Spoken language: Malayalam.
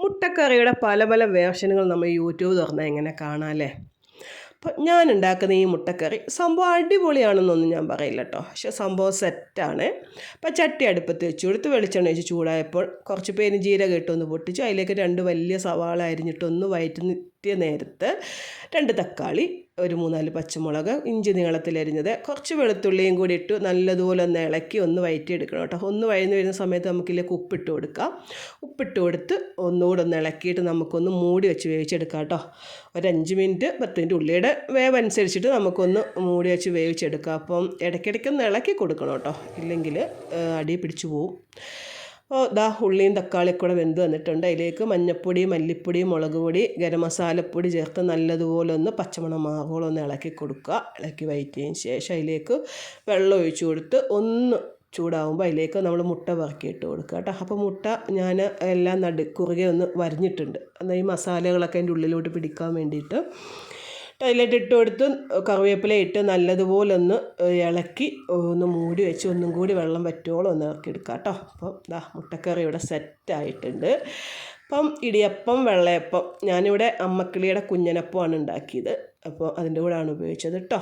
മുട്ടക്കറിയുടെ പല പല വേർഷനുകൾ നമ്മൾ യൂട്യൂബ് തുറന്നാൽ എങ്ങനെ കാണാമല്ലേ. അപ്പോൾ ഞാൻ ഉണ്ടാക്കുന്ന ഈ മുട്ടക്കറി സംഭവം അടിപൊളിയാണെന്നൊന്നും ഞാൻ പറയില്ല കേട്ടോ, പക്ഷെ സംഭവം സെറ്റാണ്. അപ്പോൾ ചട്ടി അടുപ്പത്ത് വെച്ച് കൊടുത്ത് വെളിച്ചെണ്ണ ഒഴിച്ച് ചൂടായപ്പോൾ കുറച്ച് പെരുംജീരകം ഇട്ടൊന്ന് പൊട്ടിച്ചു, അതിലേക്ക് 2 വലിയ സവാള അരിഞ്ഞിട്ടൊന്ന് വഴറ്റിയ നേരത്ത് 2 തക്കാളി, ഒരു 3-4 പച്ചമുളക്, ഇഞ്ചി നീളത്തിലരിഞ്ഞത്, കുറച്ച് വെളുത്തുള്ളിയും കൂടി ഇട്ട് നല്ലതുപോലെ ഒന്ന് ഇളക്കി ഒന്ന് വഴറ്റിയെടുക്കണം കേട്ടോ. ഒന്ന് വഴന്ന് വരുന്ന സമയത്ത് നമുക്കിതിലേക്ക് ഉപ്പിട്ട് കൊടുക്കാം. ഉപ്പിട്ട് കൊടുത്ത് ഒന്നുകൂടെ ഒന്ന് ഇളക്കിയിട്ട് നമുക്കൊന്ന് മൂടി വെച്ച് വേവിച്ചെടുക്കാം കേട്ടോ. ഒരു 5 മിനിറ്റ് 10 മിനിറ്റ് ഉള്ളിയുടെ വേവ് അനുസരിച്ചിട്ട് നമുക്കൊന്ന് മൂടി വെച്ച് വേവിച്ചെടുക്കാം. അപ്പം ഇടയ്ക്കിടയ്ക്കൊന്ന് ഇളക്കി കൊടുക്കണം കേട്ടോ, ഇല്ലെങ്കിൽ അടി പിടിച്ചു പോവും. അപ്പോൾ ഉള്ളിയും തക്കാളിയും കൂടെ വെന്ത് വന്നിട്ടുണ്ട്. അതിലേക്ക് മഞ്ഞൾപ്പൊടി, മല്ലിപ്പൊടി, മുളക് പൊടി, ഗരം മസാലപ്പൊടി ചേർത്ത് നല്ലതുപോലെ ഒന്ന് പച്ചമണം മാറോളം ഒന്ന് ഇളക്കി കൊടുക്കുക. ഇളക്കി വഴറ്റിയതിന് ശേഷം അതിലേക്ക് വെള്ളം ഒഴിച്ച് കൊടുത്ത് ഒന്ന് ചൂടാകുമ്പോൾ അതിലേക്ക് നമ്മൾ മുട്ട പറക്കിയിട്ട് കൊടുക്കുക കേട്ടോ. അപ്പോൾ മുട്ട ഞാൻ എല്ലാം കുറുകെ ഒന്ന് വരിഞ്ഞിട്ടുണ്ട്, എന്നാൽ ഈ മസാലകളൊക്കെ അതിൻ്റെ ഉള്ളിലോട്ട് പിടിക്കാൻ വേണ്ടിയിട്ട്. ടൈലറ്റ് ഇട്ട് കൊടുത്ത് കറിവേപ്പില ഇട്ട് നല്ലതുപോലെ ഒന്ന് ഇളക്കി ഒന്ന് മൂടി വെച്ച് ഒന്നും കൂടി വെള്ളം വറ്റുവോളം ഒന്ന് ഇറക്കിയെടുക്കാം കേട്ടോ. അപ്പം മുട്ടക്കറി ഇവിടെ സെറ്റായിട്ടുണ്ട്. അപ്പം ഇടിയപ്പം, വെള്ളയപ്പം, ഞാനിവിടെ അമ്മക്കിളിയുടെ കുഞ്ഞനപ്പമാണ് ഉണ്ടാക്കിയത്, അപ്പോൾ അതിൻ്റെ കൂടെയാണ് ഉപയോഗിച്ചത് കേട്ടോ.